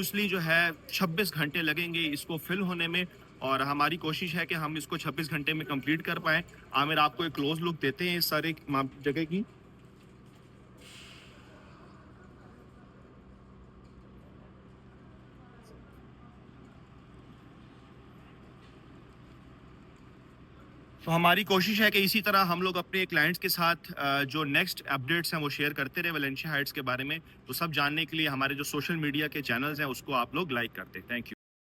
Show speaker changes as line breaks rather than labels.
इसलिए जो है 26 घंटे लगेंगे इसको फिल होने में और हमारी कोशिश है कि हम इसको 26 घंटे में कंप्लीट कर पाएँ। आमिर आपको एक क्लोज़ लुक देते हैं इस सारे जगह की। तो हमारी कोशिश है कि इसी तरह हम लोग अपने क्लाइंट्स के साथ जो नेक्स्ट अपडेट्स हैं वो शेयर करते रहे वेलेंशिया हाइट्स के बारे में। तो सब जानने के लिए हमारे जो सोशल मीडिया के चैनल्स हैं उसको आप लोग लाइक करते हैं। Thank you.